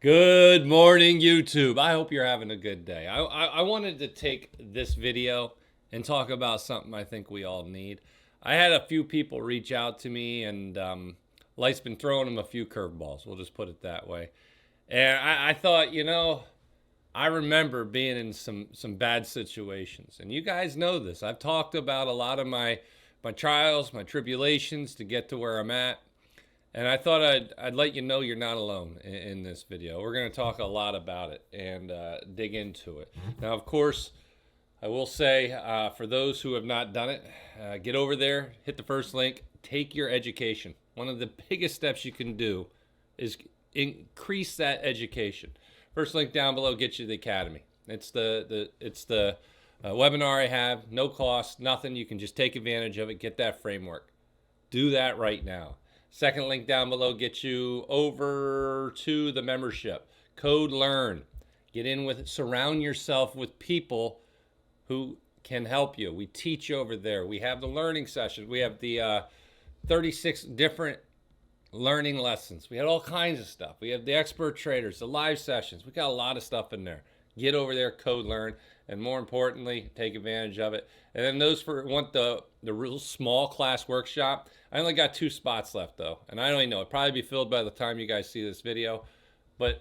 Good morning, YouTube. I hope you're having a good day. I wanted to take this video and talk about something I think we all need. I had a few people reach out to me, and life's been throwing them a few curveballs. We'll just put it that way. And I thought, I remember being in some bad situations, and you guys know this. I've talked about a lot of my trials, my tribulations to get to where I'm at. And I thought I'd let you know you're not alone in this video. We're going to talk a lot about it and dig into it. Now, of course, I will say for those who have not done it, get over there, hit the first link, take your education. One of the biggest steps you can do is increase that education. First link down below gets you the academy. It's the webinar I have, no cost, nothing. You can just take advantage of it, get that framework. Do that right now. Second link down below gets you over to the membership. Code Learn. Get in with it. Surround yourself with people who can help you. We teach over there. We have the learning sessions. We have the 36 different learning lessons. We had all kinds of stuff. We have the expert traders, the live sessions. We got a lot of stuff in there. Get over there, Code Learn, and more importantly, take advantage of it. And then those for want the real small class workshop. I only got 2 spots left though, and I don't even know. It'll probably be filled by the time you guys see this video, but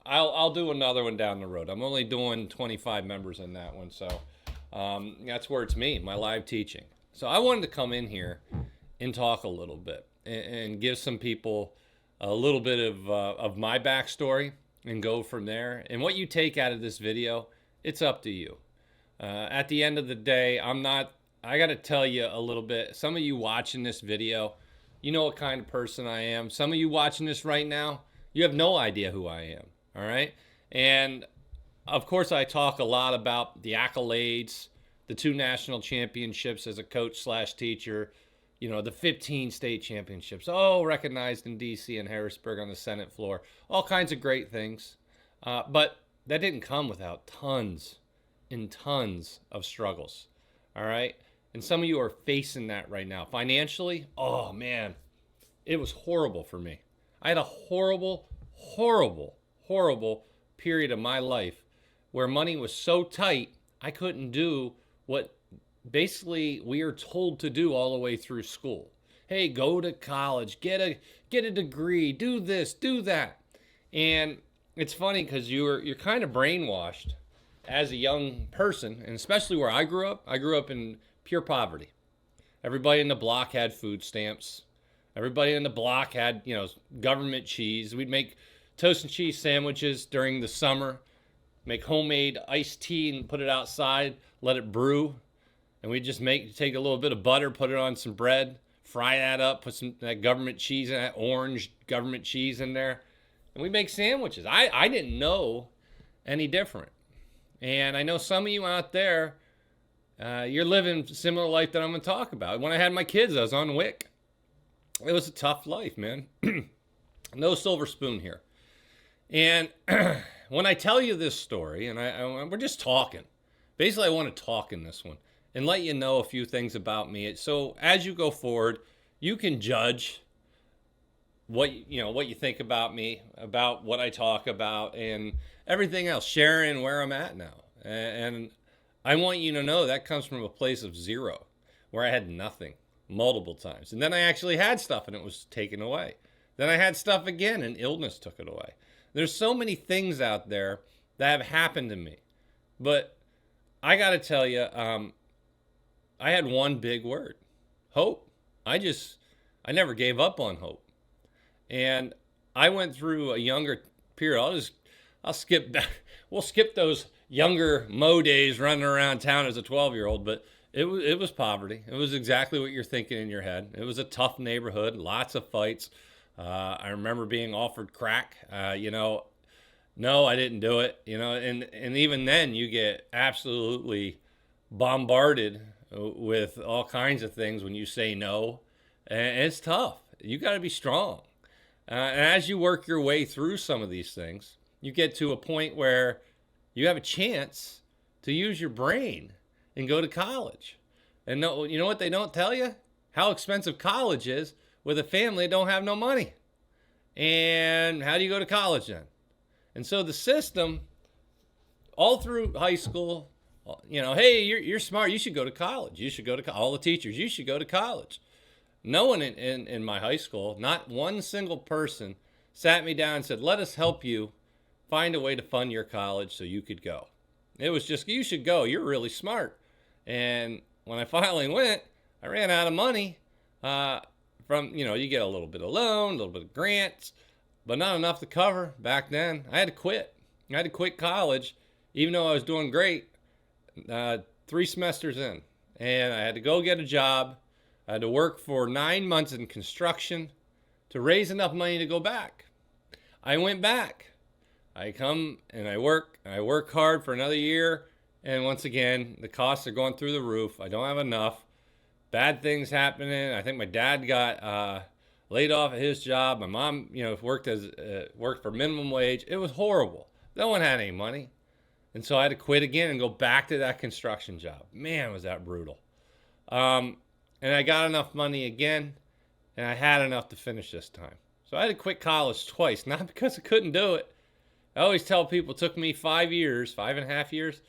I'll do another one down the road. I'm only doing 25 members in that one, so that's where it's me, my live teaching. So I wanted to come in here and talk a little bit and give some people a little bit of my backstory and go from there. And what you take out of this video, it's up to you. At the end of the day, I got to tell you a little bit. Some of you watching this video, you know what kind of person I am. Some of you watching this right now, you have no idea who I am. All right. And of course, I talk a lot about the accolades, the 2 national championships as a coach slash teacher, the 15 state championships, all recognized in DC and Harrisburg on the Senate floor, all kinds of great things. But that didn't come without tons and tons of struggles. All right. And some of you are facing that right now. Financially, oh man, it was horrible for me. I had a horrible, horrible, horrible period of my life where money was so tight, I couldn't do what basically we are told to do all the way through school. Hey, go to college, get a degree, do this, do that. And it's funny because you're kind of brainwashed as a young person, and especially where I grew up. I grew up in pure poverty. Everybody in the block had food stamps. Everybody in the block had, government cheese. We'd make toast and cheese sandwiches during the summer, make homemade iced tea and put it outside, let it brew. And we'd just take a little bit of butter, put it on some bread, fry that up, put some that government cheese in that orange government cheese in there. And we make sandwiches. I didn't know any different. And I know some of you out there, you're living a similar life that I'm going to talk about. When I had my kids, I was on WIC. It was a tough life, man. No silver spoon here. And when I tell you this story, and we're just talking. Basically, I want to talk in this one and let you know a few things about me. So as you go forward, you can judge what you think about me, about what I talk about, and everything else, sharing where I'm at now. And I want you to know that comes from a place of zero, where I had nothing multiple times. And then I actually had stuff and it was taken away. Then I had stuff again and illness took it away. There's so many things out there that have happened to me. But I got to tell you, I had one big word: hope. I never gave up on hope. And I went through a younger period. I'll skip back. We'll skip those younger Mo days running around town as a 12-year-old, but it was poverty. It was exactly what you're thinking in your head. It was a tough neighborhood, lots of fights. I remember being offered crack. No, I didn't do it. And even then, you get absolutely bombarded with all kinds of things when you say no, and it's tough. You got to be strong. And as you work your way through some of these things, you get to a point where you have a chance to use your brain and go to college. And no, you know what they don't tell you? How expensive college is with a family that don't have no money. And how do you go to college then? And so the system, all through high school, hey, you're smart. You should go to college. You should go to all the teachers. You should go to college. No one in my high school, not one single person, sat me down and said, let us help you find a way to fund your college so you could go. It was just, you should go. You're really smart. And when I finally went, I ran out of money. You get a little bit of loan, a little bit of grants, but not enough to cover back then. I had to quit. I had to quit college, even though I was doing great, 3 semesters in. And I had to go get a job. I had to work for 9 months in construction to raise enough money to go back. I went back. I come and I work hard for another year. And once again, the costs are going through the roof. I don't have enough. Bad things happening. I think my dad got laid off at his job. My mom, worked for minimum wage. It was horrible. No one had any money. And so I had to quit again and go back to that construction job. Man, was that brutal. And I got enough money again, and I had enough to finish this time. So I had to quit college twice, not because I couldn't do it. I always tell people it took me 5.5 years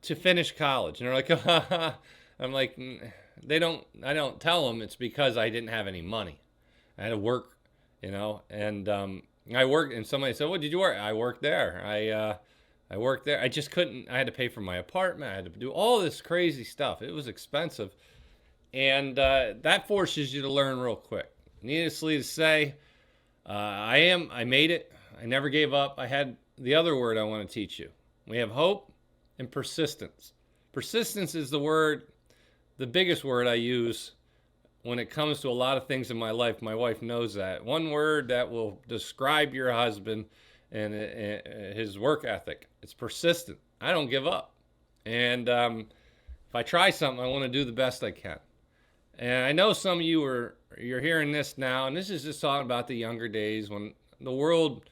to finish college. And they're like, I'm like, I don't tell them it's because I didn't have any money. I had to work, and I worked, and somebody said, what did you work? I worked there. I worked there. I just couldn't, I had to pay for my apartment. I had to do all this crazy stuff. It was expensive. And that forces you to learn real quick. Needlessly to say, I made it. I never gave up. I had the other word I want to teach you. We have hope and persistence. Persistence is the biggest word I use when it comes to a lot of things in my life. My wife knows that. One word that will describe your husband and his work ethic. It's persistent. I don't give up. And if I try something, I want to do the best I can. And I know some of you you're hearing this now, and this is just talking about the younger days when the world,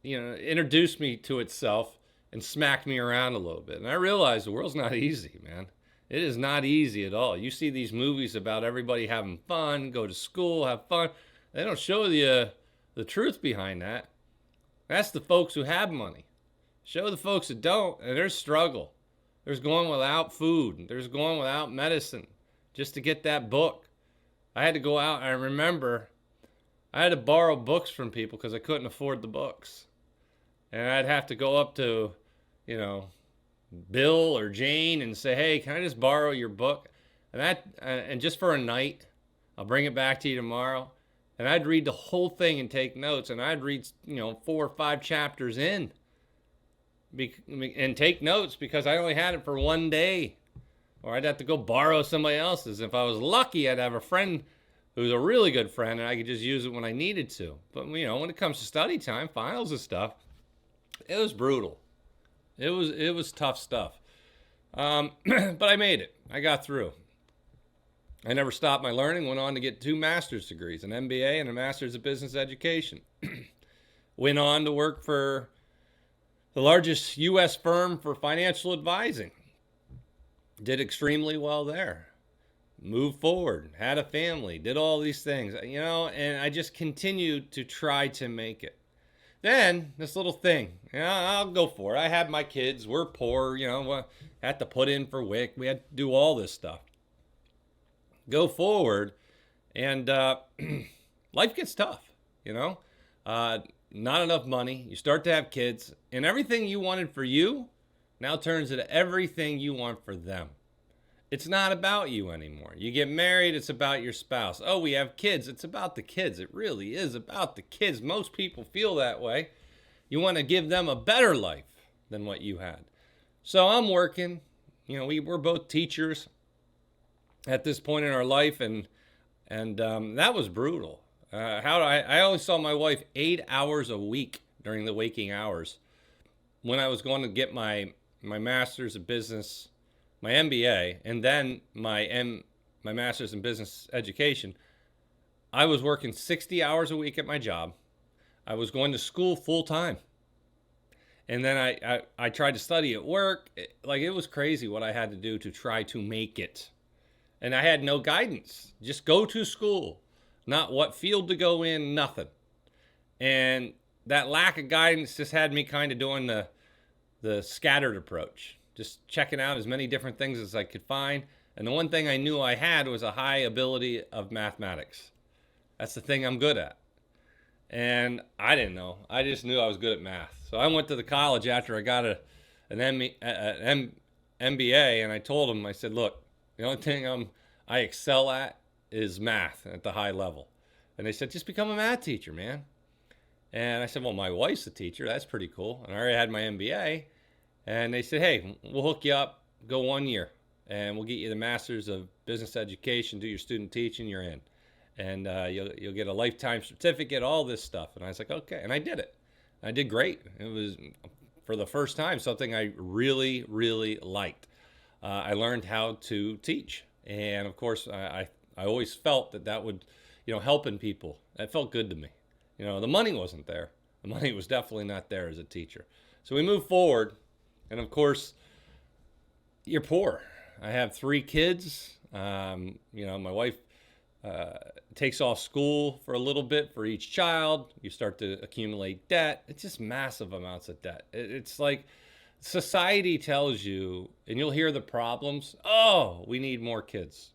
introduced me to itself and smacked me around a little bit. And I realized the world's not easy, man. It is not easy at all. You see these movies about everybody having fun, go to school, have fun. They don't show you the truth behind that. That's the folks who have money. Show the folks that don't, and there's struggle. There's going without food. There's going without medicine just to get that book. I had to go out. I remember I had to borrow books from people because I couldn't afford the books. And I'd have to go up to, Bill or Jane and say, hey, can I just borrow your book? And just for a night, I'll bring it back to you tomorrow. And I'd read the whole thing and take notes. And I'd read, 4 or 5 chapters in and take notes because I only had it for one day. Or I'd have to go borrow somebody else's. If I was lucky, I'd have a friend who's a really good friend and I could just use it when I needed to. But, when it comes to study time, finals and stuff, it was brutal. It was tough stuff. But I made it. I got through. I never stopped my learning, went on to get 2 master's degrees, an MBA and a master's of business education. Went on to work for the largest U.S. firm for financial advising. Did extremely well there. Moved forward, had a family, did all these things, and I just continued to try to make it. Then, this little thing, I'll go for it. I had my kids, we're poor, had to put in for WIC, we had to do all this stuff. Go forward, and life gets tough, not enough money, you start to have kids, and everything you wanted for you now turns into everything you want for them. It's not about you anymore. You get married, it's about your spouse. Oh, we have kids, it's about the kids. It really is about the kids. Most people feel that way. You want to give them a better life than what you had. So I'm working. We're both teachers at this point in our life, and that was brutal. I only saw my wife 8 hours a week during the waking hours. When I was going to get my master's of business, my MBA, and then my master's in business education, I was working 60 hours a week at my job. I was going to school full time. And then I tried to study at work. It was crazy what I had to do to try to make it. And I had no guidance. Just go to school. Not what field to go in, nothing. And that lack of guidance just had me kind of doing the scattered approach, just checking out as many different things as I could find. And the one thing I knew I had was a high ability of mathematics. That's the thing I'm good at. And I didn't know. I just knew I was good at math. So I went to the college after I got an MBA, and I told them, I said, look, the only thing I excel at is math at the high level. And they said, just become a math teacher, man. And I said, well, my wife's a teacher. That's pretty cool. And I already had my MBA. And they said, hey, we'll hook you up. Go 1 year. And we'll get you the Master's of Business Education. Do your student teaching. You're in. And you'll get a lifetime certificate, all this stuff. And I was like, okay. And I did it. I did great. It was, for the first time, something I really, really liked. I learned how to teach. And, of course, I always felt that would, helping people. That felt good to me. The money wasn't there. The money was definitely not there as a teacher. So we moved forward. And, of course, you're poor. I have 3 kids. My wife takes off school for a little bit for each child. You start to accumulate debt. It's just massive amounts of debt. It's like society tells you, and you'll hear the problems. Oh, we need more kids.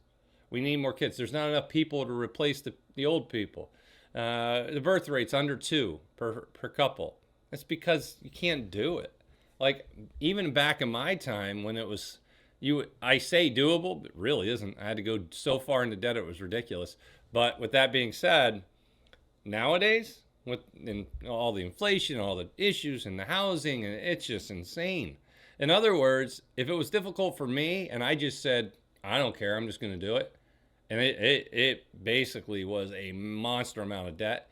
We need more kids. There's not enough people to replace the old people. The birth rate's under 2 per couple. That's because you can't do it. Like, even back in my time when it was, I say doable, but it really isn't. I had to go so far into debt, it was ridiculous. But with that being said, nowadays, with all the inflation, all the issues and the housing, and it's just insane. In other words, if it was difficult for me and I just said, I don't care, I'm just going to do it, and it basically was a monster amount of debt,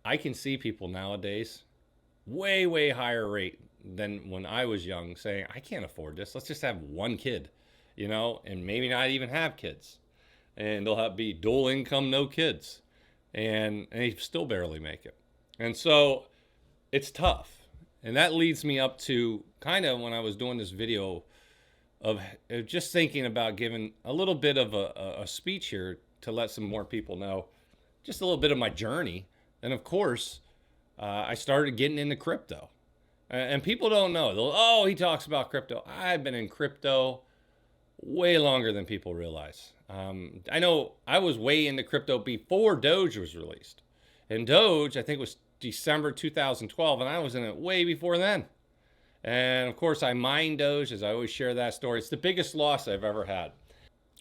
I can see people nowadays way, way higher rate than when I was young saying, I can't afford this. Let's just have 1 kid, and maybe not even have kids. And they'll be dual income, no kids. And they still barely make it. And so it's tough. And that leads me up to kind of when I was doing this video of just thinking about giving a little bit of a speech here to let some more people know just a little bit of my journey. And of course, I started getting into crypto. And people don't know. He talks about crypto. I've been in crypto way longer than people realize. I know I was way into crypto before Doge was released. And Doge, I think, was December 2012, and I was in it way before then. And of course, I mined Doge, as I always share that story. It's the biggest loss I've ever had.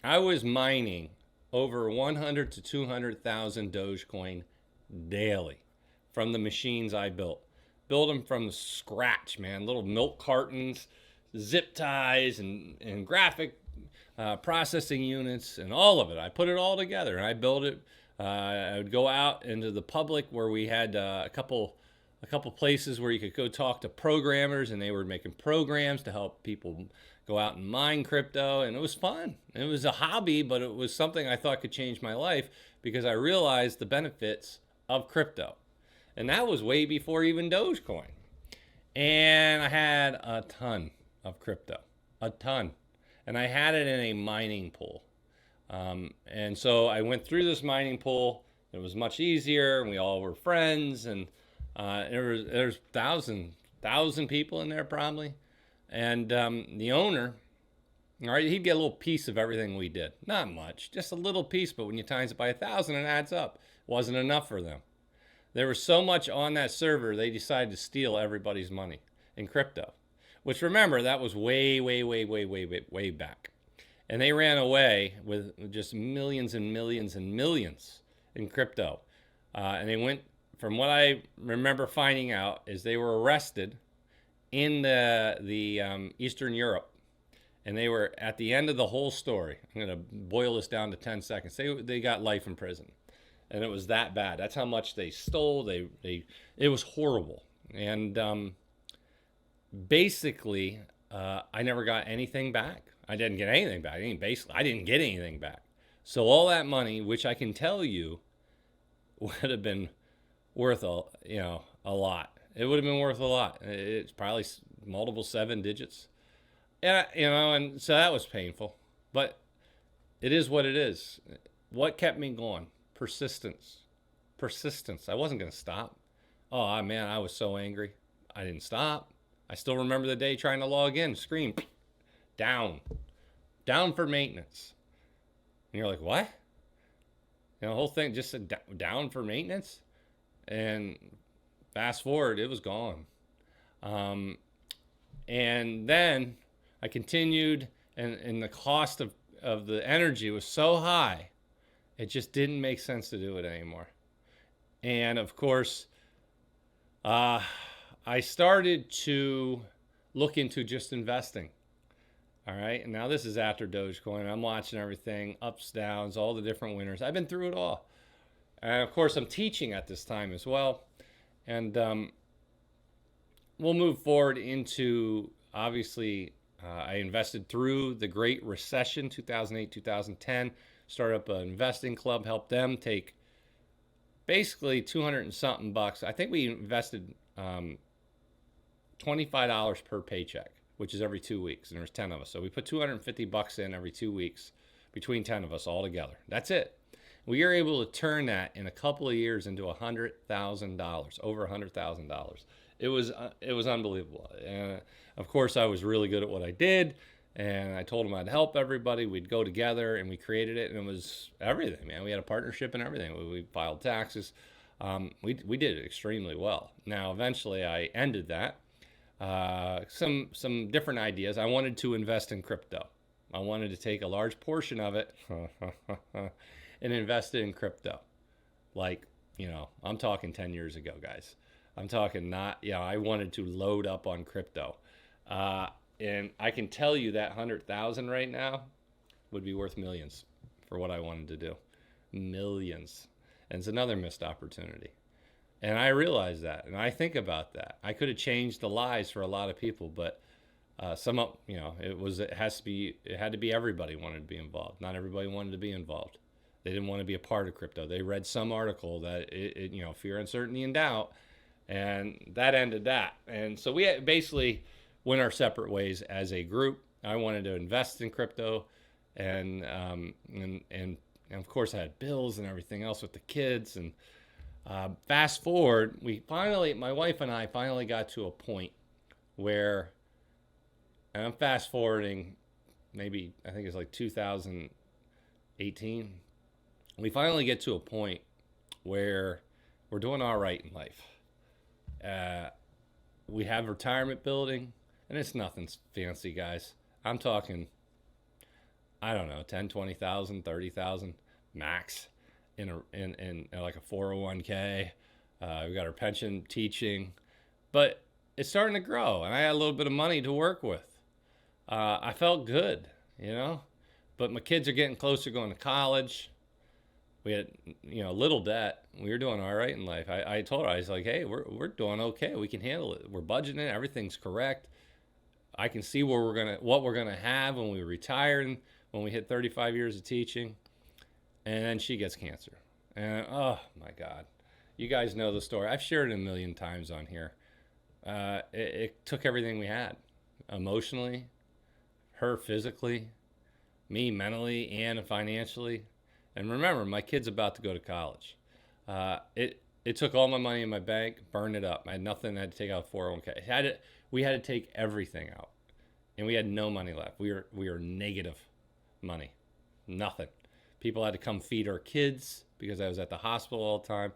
I was mining over 100 to 200,000 Dogecoin daily from the machines I built. Build them from scratch, man. Little milk cartons, zip ties, and graphic processing units, and all of it. I put it all together, and I built it. I would go out into the public where we had a couple places where you could go talk to programmers, and they were making programs to help people go out and mine crypto, and it was fun. It was a hobby, but it was something I thought could change my life because I realized the benefits of crypto. And that was way before even Dogecoin. And I had a ton of crypto, a ton. And I had it in a mining pool. And so I went through this mining pool. It was much easier, and we all were friends. And there's 1,000 people in there probably. And the owner, all right, he'd get a little piece of everything we did. Not much, just a little piece. But when you times it by 1,000, it adds up. It wasn't enough for them. There was so much on that server, they decided to steal everybody's money in crypto. Which, remember, that was way, way, way, way, way, way, way back. And they ran away with just millions and millions and millions in crypto. And they went, from what I remember finding out, is they were arrested in the Eastern Europe. And they were at the end of the whole story. I'm going to boil this down to 10 seconds. They got life in prison. And it was that bad. That's how much they stole. It was horrible. And basically, I never got anything back. I didn't get anything back. I didn't get anything back. So all that money, which I can tell you would have been worth a lot. It would have been worth a lot. It's probably multiple 7 digits. And so that was painful. But it is what it is. What kept me going? Persistence. I wasn't going to stop. Oh man, I was so angry. I didn't stop. I still remember the day trying to log in, scream, down, down for maintenance. And you're like, what? The whole thing just said down for maintenance. And fast forward, it was gone. Um, and then I continued, and the cost of the energy was so high, it just didn't make sense to do it anymore. And of course, uh, I started to look into just investing. All right. And now this is after Dogecoin. I'm watching everything, ups, downs, all the different winners. I've been through it all. And of course, I'm teaching at this time as well. And we'll move forward into, obviously, I invested through the Great Recession, 2008, 2010, started up an investing club, helped them take basically 200 and something bucks. I think we invested $25 per paycheck, which is every 2 weeks. And there's 10 of us. So we put 250 bucks in every 2 weeks between 10 of us all together. That's it. We were able to turn that in a couple of years into $100,000, over $100,000. It was unbelievable. And of course, I was really good at what I did. And I told them I'd help everybody. We'd go together, and we created it. And it was everything, man. We had a partnership and everything. We filed taxes. We did it extremely well. Now, eventually, I ended that. Some different ideas. I wanted to invest in crypto. I wanted to take a large portion of it and invest it in crypto. Like, I'm talking 10 years ago, guys. I'm talking not, I wanted to load up on crypto. And I can tell you that 100,000 right now would be worth millions for what I wanted to do. Millions. And it's another missed opportunity. And I realize that, and I think about that. I could have changed the lives for a lot of people, but it had to be everybody wanted to be involved. Not everybody wanted to be involved. They didn't want to be a part of crypto. They read some article that fear, uncertainty, and doubt, and that ended that. And so we basically went our separate ways as a group. I wanted to invest in crypto, and of course I had bills and everything else with the kids. And fast forward, my wife and I finally got to a point where, and I'm fast forwarding, maybe I think it's like 2018. We finally get to a point where we're doing all right in life. We have retirement building, and it's nothing fancy, guys. I'm talking, I don't know, 10, 20,000, 30,000 max in like a 401k. We got our pension, teaching, but it's starting to grow, and I had a little bit of money to work with. I felt good, but my kids are getting closer going to college. We had, little debt. We were doing all right in life. I told her, I was like, hey, we're doing okay. We can handle it. We're budgeting. Everything's correct. I can see what we're gonna have when we retire and when we hit 35 years of teaching. And then she gets cancer. And my God, you guys know the story. I've shared it a million times on here. It took everything we had, emotionally, her physically, me mentally and financially. And remember, my kid's about to go to college. It took all my money in my bank, burned it up. I had nothing. I had to take out 401k. We had to take everything out, and we had no money left. We were negative money, nothing. People had to come feed our kids because I was at the hospital all the time.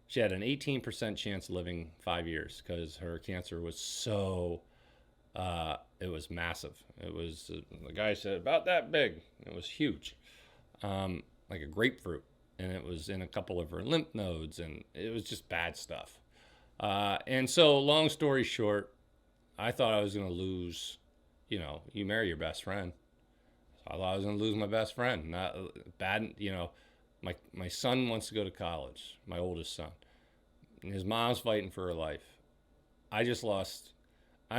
She had an 18% chance of living 5 years because her cancer was so. It was massive. It was, the guy said, about that big. It was huge. Like a grapefruit, and it was in a couple of her lymph nodes, and it was just bad stuff. And so, long story short, I thought I was going to lose. You marry your best friend. So I thought I was going to lose my best friend. Not bad. My son wants to go to college. My oldest son. And his mom's fighting for her life. I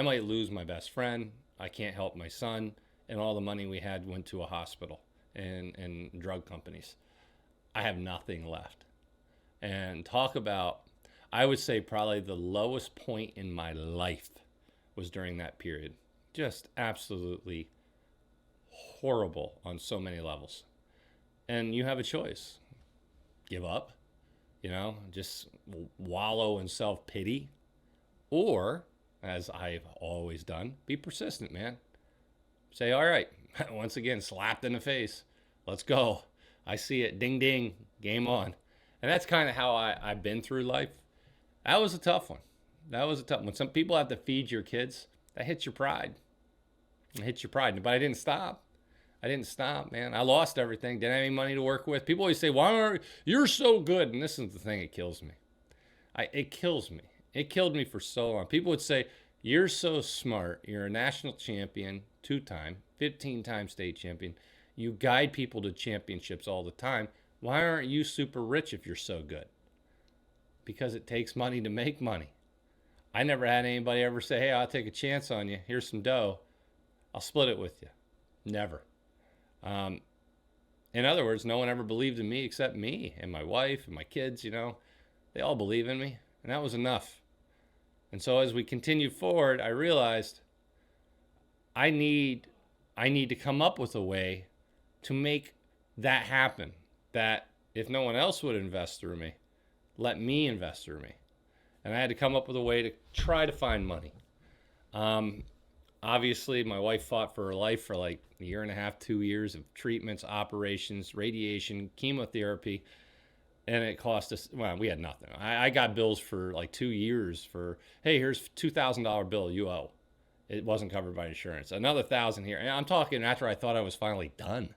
might lose my best friend. I can't help my son, and all the money we had went to a hospital and drug companies. I have nothing left. And talk about, I would say probably the lowest point in my life was during that period. Just absolutely horrible on so many levels. And you have a choice. Give up, just wallow in self-pity, or, as I've always done, be persistent, man. Say, all right, once again, slapped in the face. Let's go. I see it. Ding, ding. Game on. And that's kind of how I've been through life. That was a tough one. That was a tough one. Some people have to feed your kids. That hits your pride. It hits your pride. But I didn't stop. I didn't stop, man. I lost everything. Didn't have any money to work with. People always say, "Why aren't you're so good?" And this is the thing. It kills me. It kills me. It killed me for so long. People would say, "You're so smart. You're a national champion, 2-time, 15-time state champion. You guide people to championships all the time. Why aren't you super rich if you're so good?" Because it takes money to make money. I never had anybody ever say, "Hey, I'll take a chance on you. Here's some dough. I'll split it with you." Never. In other words, no one ever believed in me except me and my wife and my kids. They all believe in me, and that was enough. And so as we continued forward, I realized I need to come up with a way to make that happen. That if no one else would invest through me, let me invest through me. And I had to come up with a way to try to find money. Obviously, my wife fought for her life for like a year and a half, 2 years of treatments, operations, radiation, chemotherapy. And it cost us, well, we had nothing. I got bills for like 2 years for, "Hey, here's $2,000 bill you owe." It wasn't covered by insurance. Another 1,000 here. And I'm talking after I thought I was finally done.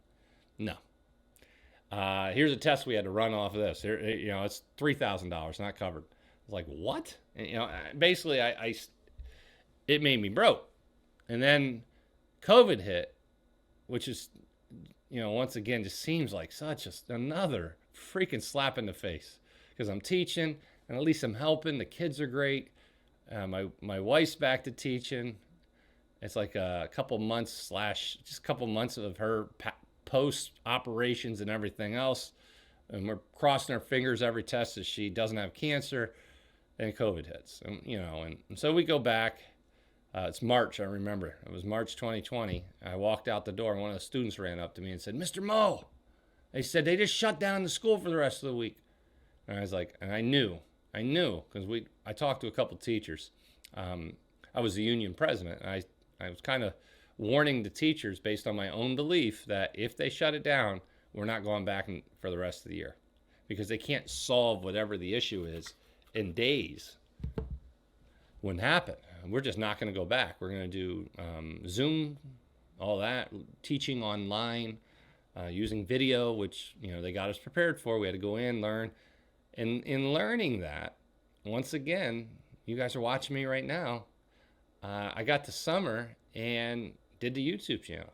No. Here's a test we had to run off of this. It's $3,000, not covered. I was like, what? And, basically, it made me broke. And then COVID hit, which is, once again, just seems like such another freaking slap in the face. Because I'm teaching, and at least I'm helping. The kids are great. My wife's back to teaching. It's like a couple months of her post operations and everything else. And we're crossing our fingers every test that she doesn't have cancer. And COVID hits. And so we go back. It's March, I remember. It was March 2020. I walked out the door, and one of the students ran up to me and said, "Mr. Moe," they said, "they just shut down the school for the rest of the week." And I was like, and I knew, because I talked to a couple teachers. I was the union president, and I was kind of warning the teachers based on my own belief that if they shut it down, we're not going back for the rest of the year. Because they can't solve whatever the issue is in days. Wouldn't happen. We're just not going to go back. We're going to do Zoom, all that, teaching online, using video, which, they got us prepared for. We had to go in, learn. And in learning that, once again, you guys are watching me right now, I got to summer and did the YouTube channel.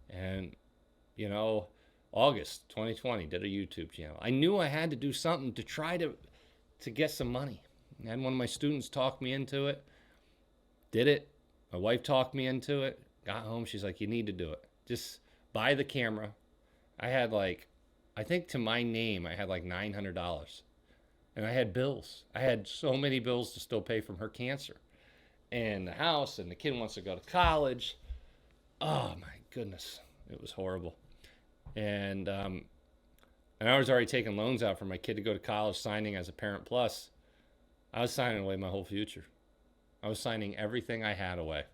And, August 2020, did a YouTube channel. I knew I had to do something to try to get some money. I had one of my students talk me into it. Did it. My wife talked me into it. Got home. She's like, "You need to do it. Just buy the camera." I had I think to my name, I had like $900. And I had bills. I had so many bills to still pay from her cancer. And the house, and the kid wants to go to college. Oh my goodness. It was horrible. And I was already taking loans out for my kid to go to college, signing as a Parent Plus. I was signing away my whole future. I was signing everything I had away.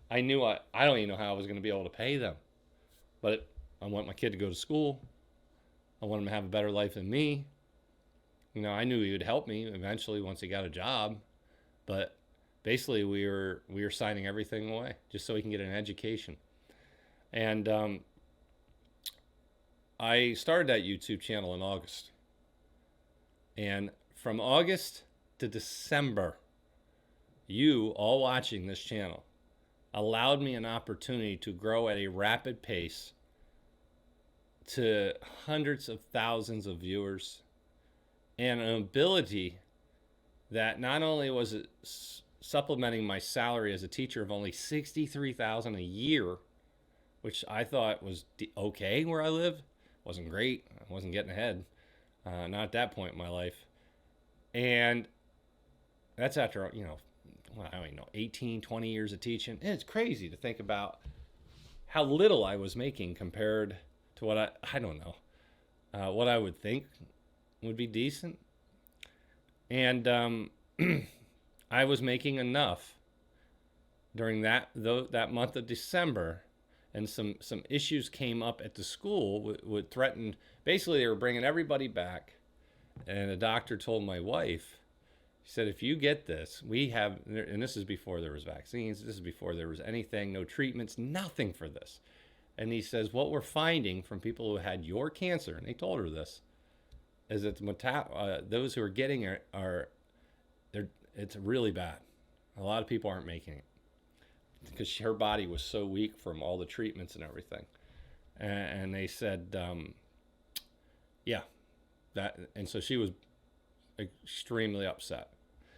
I knew I don't even know how I was going to be able to pay them. But I want my kid to go to school. I want him to have a better life than me. I knew he would help me eventually once he got a job. But basically we were signing everything away just so he can get an education. And I started that YouTube channel in August. And from August to December, you all watching this channel allowed me an opportunity to grow at a rapid pace to hundreds of thousands of viewers, and an ability that not only was it supplementing my salary as a teacher of only $63,000 a year, which I thought was okay where I live. Wasn't great. I wasn't getting ahead. Not at that point in my life. And that's after, I don't even know, 18, 20 years of teaching. And it's crazy to think about how little I was making compared to what I don't know, what I would think would be decent. And I was making enough during that month of December, and some issues came up at the school would threaten. Basically, they were bringing everybody back, and a doctor told my wife, he said, if you get this, we have, and this is before there was vaccines, this is before there was anything, no treatments, nothing for this. And he says, what we're finding from people who had your cancer, and they told her this, is that those who are getting it it's really bad. A lot of people aren't making it because her body was so weak from all the treatments and everything. And they said, yeah, and so she was extremely upset.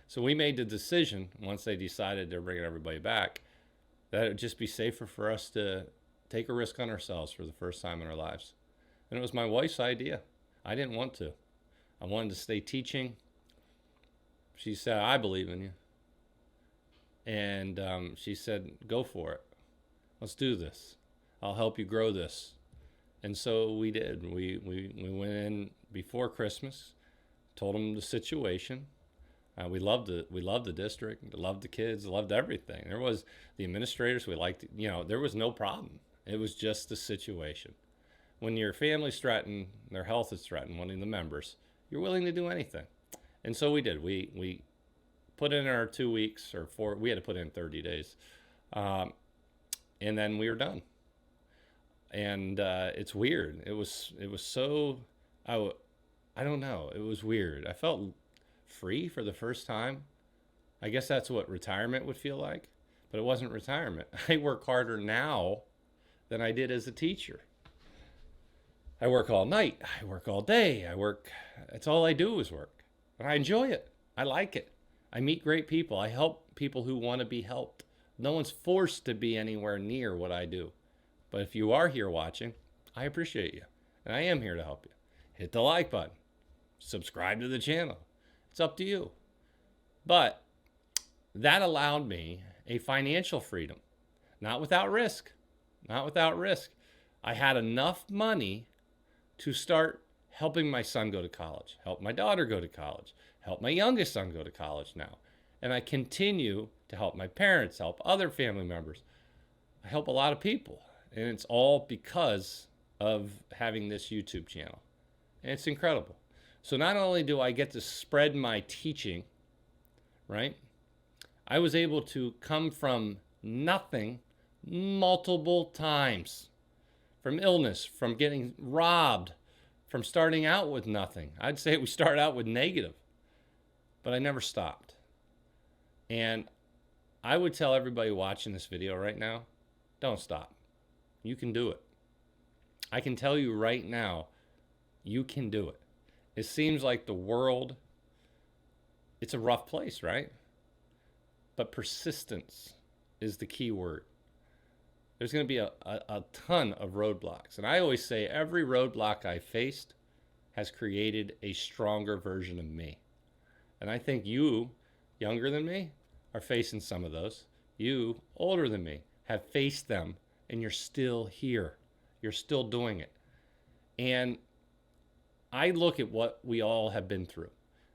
So we made the decision, once they decided they're bringing everybody back, that it would just be safer for us to take a risk on ourselves for the first time in our lives. And it was my wife's idea. I didn't want to. I wanted to stay teaching. She said, I believe in you. And she said, go for it. Let's do this. I'll help you grow this. And so we did. We went in before Christmas, told them the situation. We loved it. We loved the district, loved the kids, loved everything. There was the administrators. We liked, there was no problem. It was just the situation. When your family's threatened, their health is threatened, one of the members, you're willing to do anything. And so we did. We put in our 2 weeks or 4. We had to put in 30 days, and then we were done. And it's weird. It was so. I don't know. It was weird. I felt free for the first time. I guess that's what retirement would feel like, but it wasn't retirement. I work harder now than I did as a teacher. I work all night. I work all day. That's all I do is work. And I enjoy it. I like it. I meet great people. I help people who want to be helped. No one's forced to be anywhere near what I do. But if you are here watching, I appreciate you. And I am here to help you. Hit the like button. Subscribe to the channel. It's up to you. But that allowed me a financial freedom. Not without risk. Not without risk. I had enough money to start helping my son go to college, help my daughter go to college, help my youngest son go to college now. And I continue to help my parents, help other family members. I help a lot of people. And it's all because of having this YouTube channel. And it's incredible. So not only do I get to spread my teaching, right? I was able to come from nothing multiple times. From illness, from getting robbed, from starting out with nothing. I'd say we start out with negative, but I never stopped. And I would tell everybody watching this video right now, don't stop. You can do it. I can tell you right now, you can do it. It seems like the world, it's a rough place, right? But persistence is the key word. There's going to be a ton of roadblocks. And I always say every roadblock I faced has created a stronger version of me. And I think you, younger than me, are facing some of those. You, older than me, have faced them, and you're still here. You're still doing it. And I look at what we all have been through.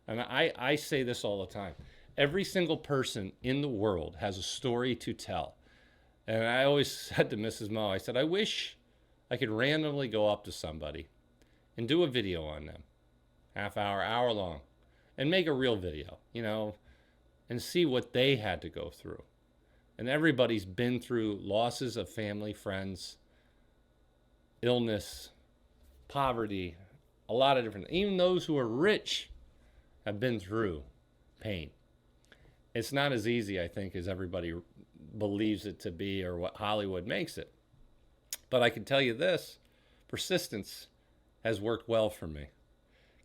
And I say this all the time. Every single person in the world has a story to tell. And I always said to Mrs. Mo, I said, I wish I could randomly go up to somebody and do a video on them, half hour, hour long, and make a real video, and see what they had to go through. And everybody's been through losses of family, friends, illness, poverty, a lot of different, even those who are rich have been through pain. It's not as easy, I think, as everybody believes it to be or what Hollywood makes it. But I can tell you this, persistence has worked well for me.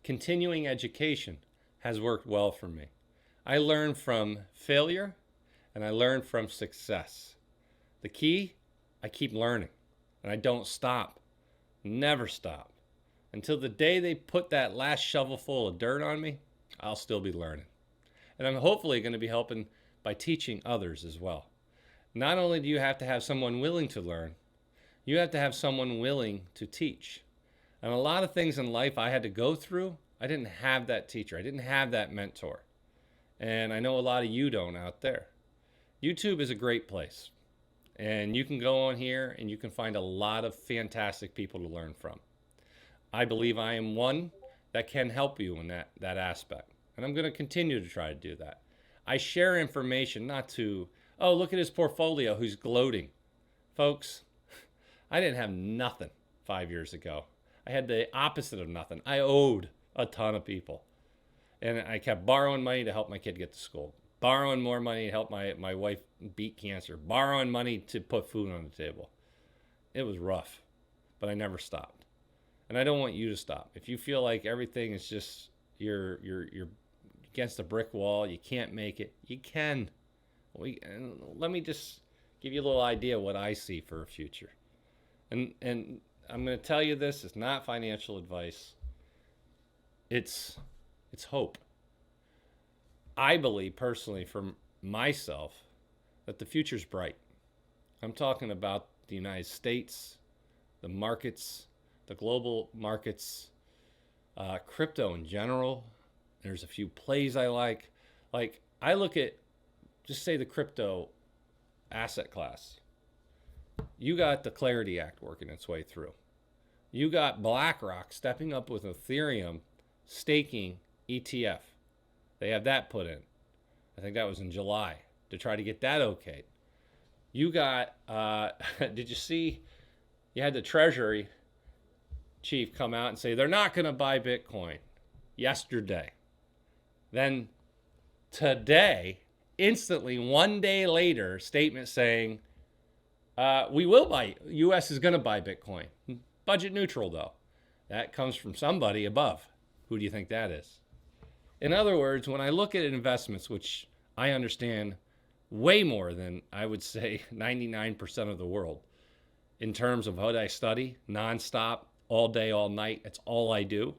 Continuing education has worked well for me. I learned from failure and I learned from success. The key, I keep learning and I don't stop, never stop. Until the day they put that last shovelful of dirt on me, I'll still be learning. And I'm hopefully going to be helping by teaching others as well. Not only do you have to have someone willing to learn, you have to have someone willing to teach. And a lot of things in life I had to go through I didn't have that teacher. I didn't have that mentor. And I know a lot of you don't out there. YouTube is a great place. And you can go on here and you can find a lot of fantastic people to learn from. I believe I am one that can help you in that aspect. And I'm going to continue to try to do that. I share information not to, oh, look at his portfolio, who's gloating. Folks, I didn't have nothing 5 years ago. I had the opposite of nothing. I owed a ton of people. And I kept borrowing money to help my kid get to school. Borrowing more money to help my wife beat cancer. Borrowing money to put food on the table. It was rough, but I never stopped. And I don't want you to stop. If you feel like everything is just, you're against a brick wall, you can't make it, you can. Let me just give you a little idea of what I see for a future. And I'm going to tell you this, it's not financial advice. It's hope. I believe personally for myself that the future's bright. I'm talking about the United States, the markets, the global markets, crypto in general. There's a few plays I like. Like, I look at, just say the crypto asset class. You got the Clarity Act working its way through. You got BlackRock stepping up with Ethereum staking ETF. They have that put in. I think that was in July to try to get that okayed. You got, did you see, you had the Treasury chief come out and say they're not going to buy Bitcoin yesterday. Then today, instantly, 1 day later, statement saying, we will buy, U.S. is going to buy Bitcoin. Budget neutral, though. That comes from somebody above. Who do you think that is? In other words, when I look at investments, which I understand way more than I would say 99% of the world, in terms of what I study, nonstop, all day, all night, that's all I do.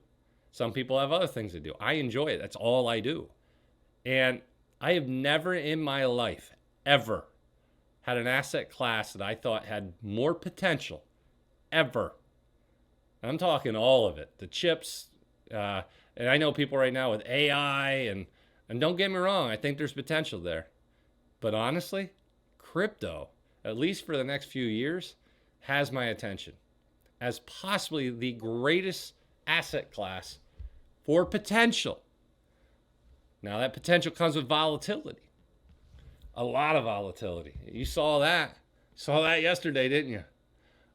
Some people have other things to do. I enjoy it. That's all I do. And I have never in my life, ever, had an asset class that I thought had more potential, ever. I'm talking all of it. The chips, and I know people right now with AI, and don't get me wrong, I think there's potential there. But honestly, crypto, at least for the next few years, has my attention as possibly the greatest asset class for potential. Now, that potential comes with volatility. A lot of volatility. You saw that. Saw that yesterday, didn't you?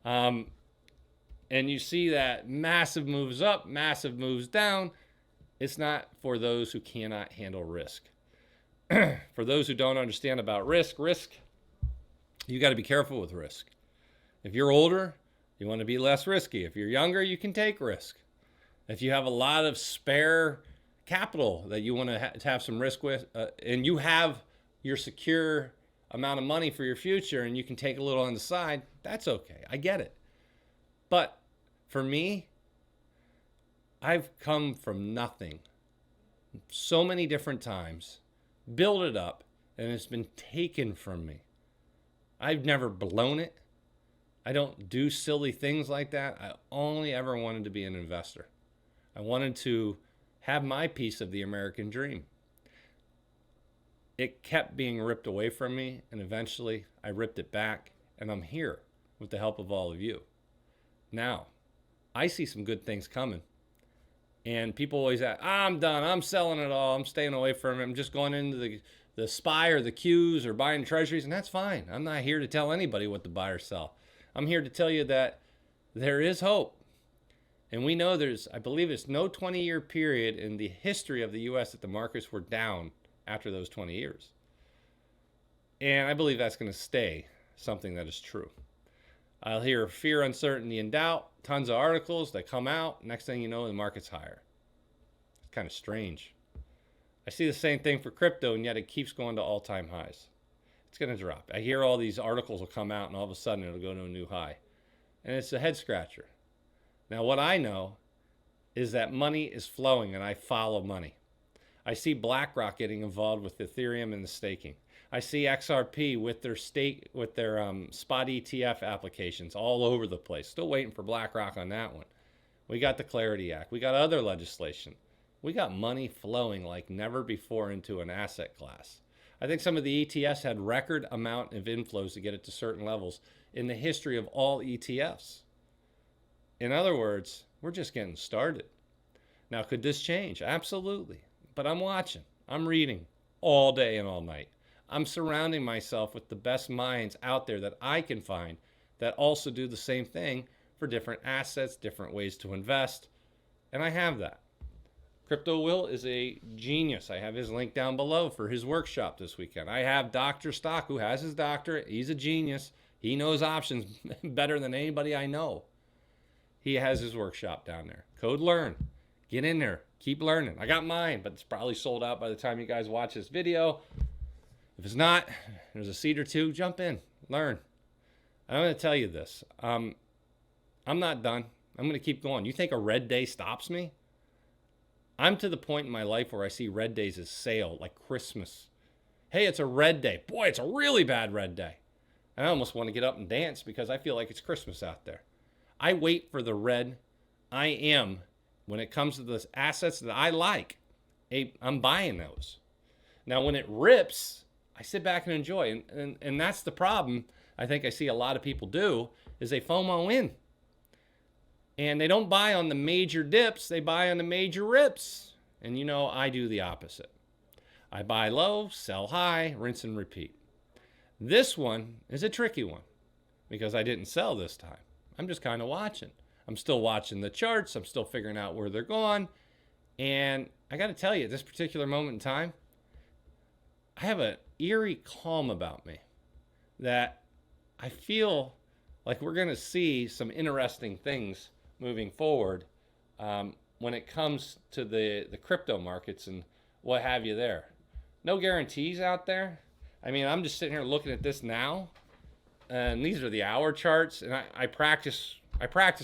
And you see that massive moves up, massive moves down. It's not for those who cannot handle risk. For those who don't understand about risk, you got to be careful with risk. If you're older, you want to be less risky. If you're younger, you can take risk. If you have a lot of spare capital that you want to have some risk with, and you have your secure amount of money for your future and you can take a little on the side, that's okay. I get it. But for me, I've come from nothing so many different times, built it up, and it's been taken from me. I've never blown it. I don't do silly things like that. I only ever wanted to be an investor. I wanted to have my piece of the American dream. It kept being ripped away from me, and eventually I ripped it back, and I'm here with the help of all of you. Now, I see some good things coming. And people always ask, I'm done. I'm selling it all. I'm staying away from it. I'm just going into the SPY or the Qs or buying treasuries, and that's fine. I'm not here to tell anybody what to buy or sell. I'm here to tell you that there is hope. And we know I believe it's no 20-year period in the history of the U.S. that the markets were down after those 20 years. And I believe that's going to stay something that is true. I'll hear fear, uncertainty, and doubt. Tons of articles that come out. Next thing you know, the market's higher. It's kind of strange. I see the same thing for crypto, and yet it keeps going to all-time highs. It's going to drop. I hear all these articles will come out, and all of a sudden it'll go to a new high. And it's a head-scratcher. Now, what I know is that money is flowing, and I follow money. I see BlackRock getting involved with Ethereum and the staking. I see XRP with their spot ETF applications all over the place. Still waiting for BlackRock on that one. We got the Clarity Act. We got other legislation. We got money flowing like never before into an asset class. I think some of the ETFs had record amount of inflows to get it to certain levels in the history of all ETFs. In other words, we're just getting started. Now, could this change? Absolutely. But I'm watching. I'm reading all day and all night. I'm surrounding myself with the best minds out there that I can find that also do the same thing for different assets, different ways to invest. And I have that. Crypto Will is a genius. I have his link down below for his workshop this weekend. I have Dr. Stock, who has his doctorate. He's a genius. He knows options better than anybody I know. He has his workshop down there. Code LEARN. Get in there. Keep learning. I got mine, but it's probably sold out by the time you guys watch this video. If it's not, there's a seat or two. Jump in. Learn. I'm going to tell you this. I'm not done. I'm going to keep going. You think a red day stops me? I'm to the point in my life where I see red days as sale, like Christmas. Hey, it's a red day. Boy, it's a really bad red day. I almost want to get up and dance because I feel like it's Christmas out there. I wait for the red. I am, when it comes to the assets that I like, I'm buying those. Now, when it rips, I sit back and enjoy. And that's the problem I think I see a lot of people do, is they FOMO in. And they don't buy on the major dips, they buy on the major rips. And you know, I do the opposite. I buy low, sell high, rinse and repeat. This one is a tricky one because I didn't sell this time. I'm just kind of watching. I'm still watching the charts. I'm still figuring out where they're going. And I got to tell you, at this particular moment in time, I have an eerie calm about me that I feel like we're going to see some interesting things moving forward when it comes to the crypto markets and what have you there. No guarantees out there. I mean, I'm just sitting here looking at this now, and these are the hour charts, and I practice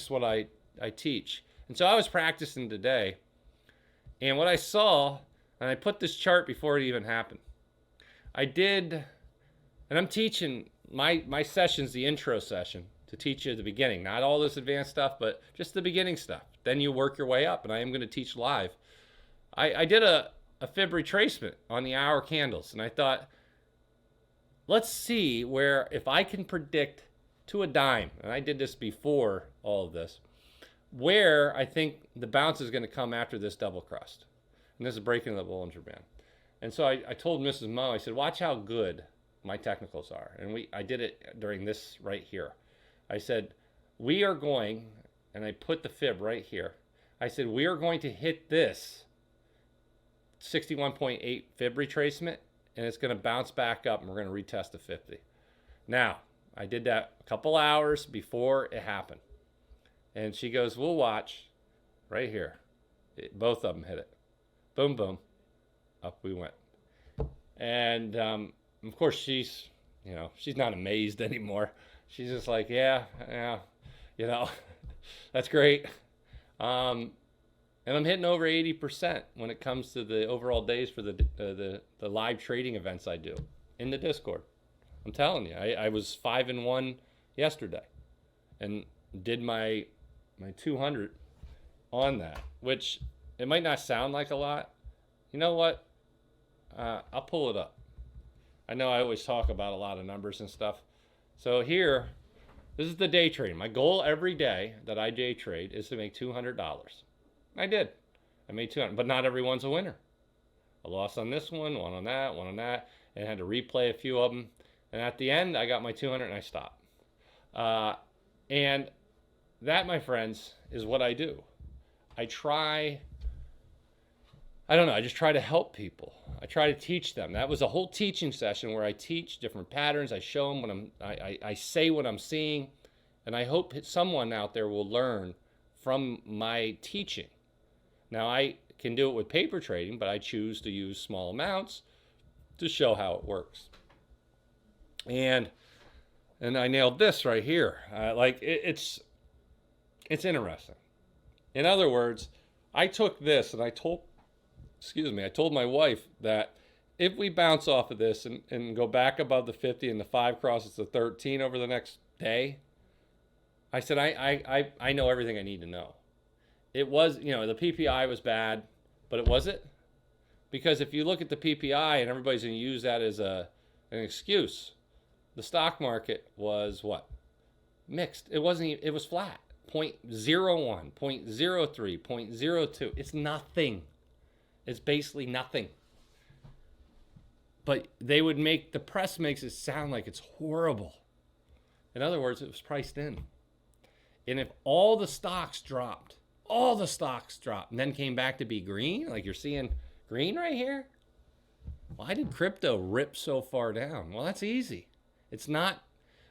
what I teach. And so I was practicing today, and what I saw, and I put this chart before it even happened. I did, and I'm teaching my session's the intro session to teach you at the beginning. Not all this advanced stuff, but just the beginning stuff. Then you work your way up, and I am going to teach live. I did a fib retracement on the hour candles, and I thought, let's see where, if I can predict to a dime, and I did this before all of this, where I think the bounce is going to come after this double crust. And this is breaking the Bollinger Band. And so I told Mrs. Mo, I said, watch how good my technicals are. And I did it during this right here. I said, we are going, and I put the fib right here. I said, we are going to hit this 61.8 fib retracement, and it's going to bounce back up, and we're going to retest the 50. Now, I did that a couple hours before it happened. And she goes, we'll watch right here. Both of them hit it. Boom, boom. Up we went. And, of course, she's not amazed anymore. She's just like, yeah, that's great. And I'm hitting over 80% when it comes to the overall days for the live trading events I do in the Discord. I'm telling you, I was 5-1 yesterday, and did my 200 on that, which it might not sound like a lot. You know what? I'll pull it up. I know I always talk about a lot of numbers and stuff. So here, this is the day trading. My goal every day that I day trade is to make $200. I did. I made 200, but not everyone's a winner. I lost on this one on that, one on that, and had to replay a few of them. And at the end, I got my 200 and I stopped. And that, my friends, is what I do. I just try to help people. I try to teach them. That was a whole teaching session where I teach different patterns. I show them I say what I'm seeing, and I hope someone out there will learn from my teaching. Now, I can do it with paper trading, but I choose to use small amounts to show how it works. And I nailed this right here. It's interesting. In other words, I took this and I told my wife that if we bounce off of this and go back above the 50 and the 5 crosses the 13 over the next day, I said, I know everything I need to know. It was, the PPI was bad. But it was it? Because if you look at the PPI and everybody's going to use that as an excuse, the stock market was what? Mixed. It wasn't even, it was flat. 0.01, 0.03, 0.02. It's nothing. It's basically nothing. But they would make, the press makes it sound like it's horrible. In other words, it was priced in. And if all the stocks dropped, and then came back to be green, like you're seeing green right here, why did crypto rip so far down? Well, that's easy. It's not,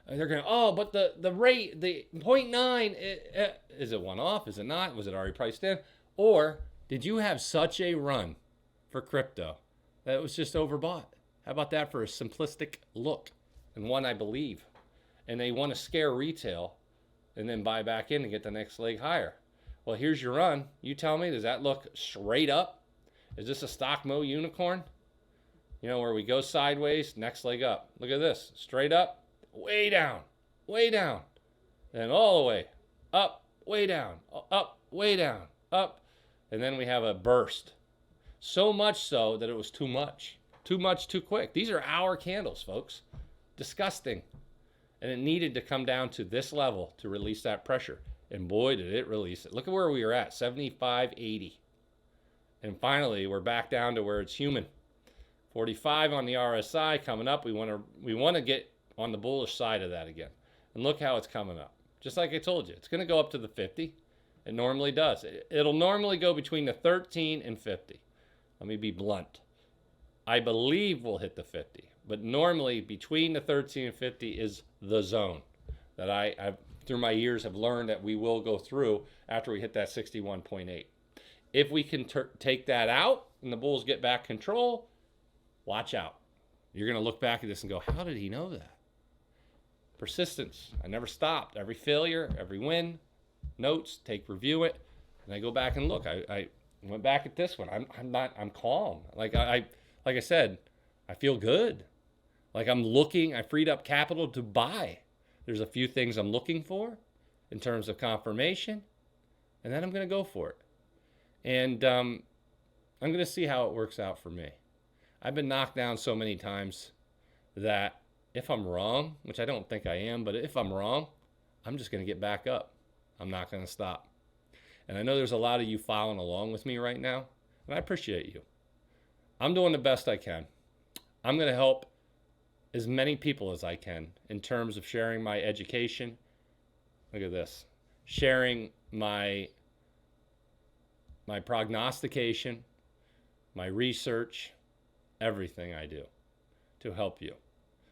they're going, oh, but the rate, the 0.9, is it one off? Is it not? Was it already priced in? Or did you have such a run for crypto that it was just overbought? How about that for a simplistic look? And one I believe. And they want to scare retail and then buy back in and get the next leg higher. Well, here's your run. You tell me, does that look straight up? Is this a stock mo unicorn? You know, where we go sideways, next leg up. Look at this. Straight up, way down, and all the way up, way down, up, way down, up. And then we have a burst. So much so that it was too much. Too much, too quick. These are hour candles, folks. Disgusting. And it needed to come down to this level to release that pressure. And boy, did it release it. Look at where we were at, 75.80. And finally, we're back down to where it's human. 45 on the RSI coming up. We want to get on the bullish side of that again. And look how it's coming up. Just like I told you, it's going to go up to the 50. It normally does. It'll normally go between the 13 and 50. Let me be blunt. I believe we'll hit the 50. But normally between the 13 and 50 is the zone that I've through my years have learned that we will go through after we hit that 61.8. If we can take that out and the bulls get back control, watch out. You're going to look back at this and go, how did he know that? Persistence. I never stopped. Every failure, every win, notes, review it, and I go back and look. I went back at this one. I'm calm. Like I said, I feel good. Like I freed up capital to buy. There's a few things I'm looking for in terms of confirmation, and then I'm going to go for it. And I'm going to see how it works out for me. I've been knocked down so many times that if I'm wrong, which I don't think I am, but if I'm wrong, I'm just going to get back up. I'm not going to stop. And I know there's a lot of you following along with me right now, and I appreciate you. I'm doing the best I can. I'm going to help as many people as I can in terms of sharing my education. Look at this. Sharing my prognostication, my research, everything I do to help you.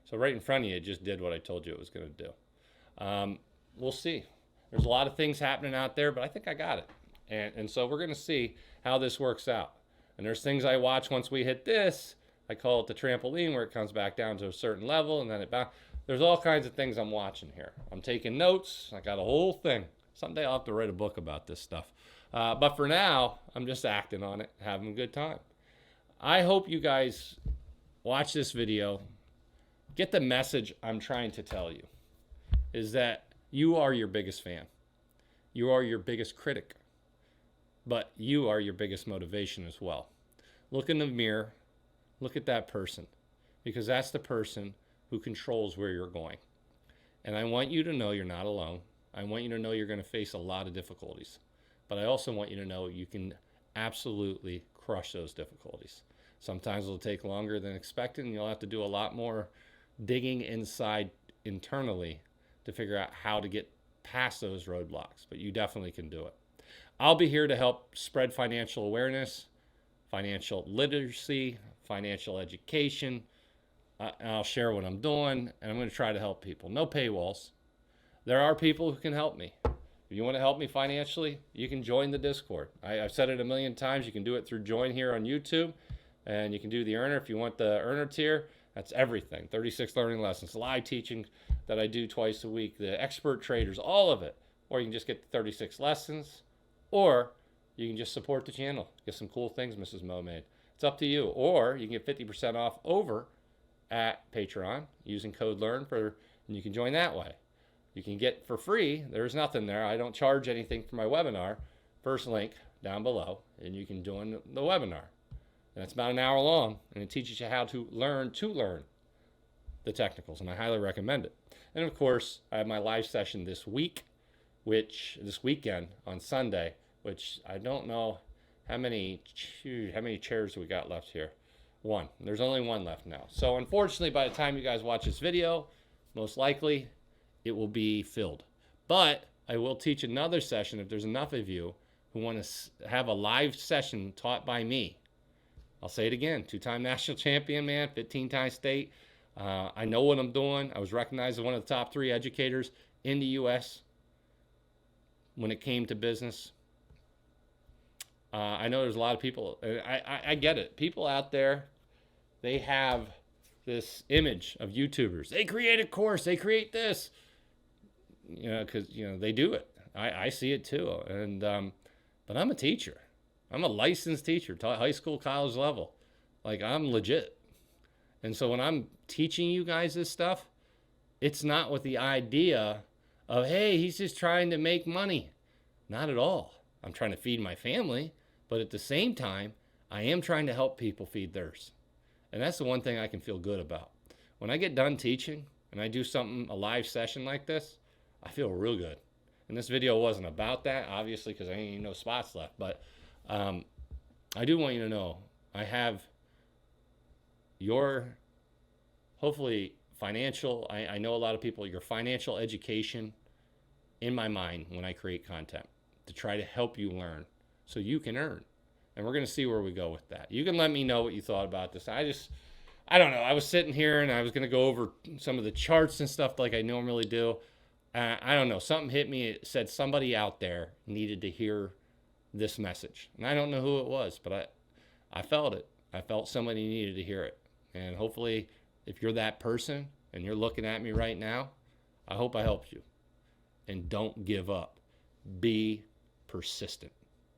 So right in front of you, it just did what I told you it was going to do. We'll see. There's a lot of things happening out there, but I think I got it. And so we're going to see how this works out. And there's things I watch once we hit this. I call it the trampoline, where it comes back down to a certain level, and then it back. There's all kinds of things I'm watching here. I'm taking notes. I got a whole thing. Someday I'll have to write a book about this stuff. But for now, I'm just acting on it, having a good time. I hope you guys watch this video. Get the message I'm trying to tell you, is that you are your biggest fan. You are your biggest critic. But you are your biggest motivation as well. Look in the mirror. Look at that person, because that's the person who controls where you're going. And I want you to know you're not alone. I want you to know you're going to face a lot of difficulties. But I also want you to know you can absolutely crush those difficulties. Sometimes it'll take longer than expected, and you'll have to do a lot more digging inside internally to figure out how to get past those roadblocks. But you definitely can do it. I'll be here to help spread financial awareness, financial literacy, financial education. I'll share what I'm doing, and I'm going to try to help people. No paywalls. There are people who can help me. If you want to help me financially, you can join the Discord. I've said it a million times. You can do it through Join here on YouTube, and you can do the Earner. If you want the Earner tier, that's everything. 36 learning lessons, live teaching that I do twice a week, the expert traders, all of it. Or you can just get the 36 lessons, or you can just support the channel. Get some cool things Mrs. Mo made. It's up to you. Or you can get 50% off over at Patreon using code LEARN, and you can join that way. You can get for free. There's nothing there. I don't charge anything for my webinar. First link down below, and you can join the webinar. And it's about an hour long, and it teaches you how to learn the technicals, and I highly recommend it. And of course, I have my live session this weekend on Sunday, which I don't know how many chairs we got left here. One. There's only one left now. So unfortunately, by the time you guys watch this video, most likely it will be filled. But I will teach another session if there's enough of you who want to have a live session taught by me. I'll say it again, 2-time national champion, man, 15-time state. I know what I'm doing. I was recognized as one of the top 3 educators in the U.S. when it came to business. I know there's a lot of people, I get it. People out there, they have this image of YouTubers. They create a course, they create this, because, they do it. I see it too. And, but I'm a teacher. I'm a licensed teacher, taught high school, college level. Like, I'm legit. And so when I'm teaching you guys this stuff, it's not with the idea of, hey, he's just trying to make money. Not at all. I'm trying to feed my family, but at the same time, I am trying to help people feed theirs. And that's the one thing I can feel good about. When I get done teaching and I do a live session like this, I feel real good. And this video wasn't about that, obviously, because I ain't even no spots left. But I do want you to know I have your, hopefully, financial, I know a lot of people, your financial education in my mind when I create content to try to help you learn so you can earn. And we're going to see where we go with that. You can let me know what you thought about this. I don't know. I was sitting here and I was going to go over some of the charts and stuff like I normally do. I don't know. Something hit me. It said somebody out there needed to hear this message. And I don't know who it was, but I felt it. I felt somebody needed to hear it. And hopefully, if you're that person and you're looking at me right now, I hope I helped you. And don't give up. Be persistent.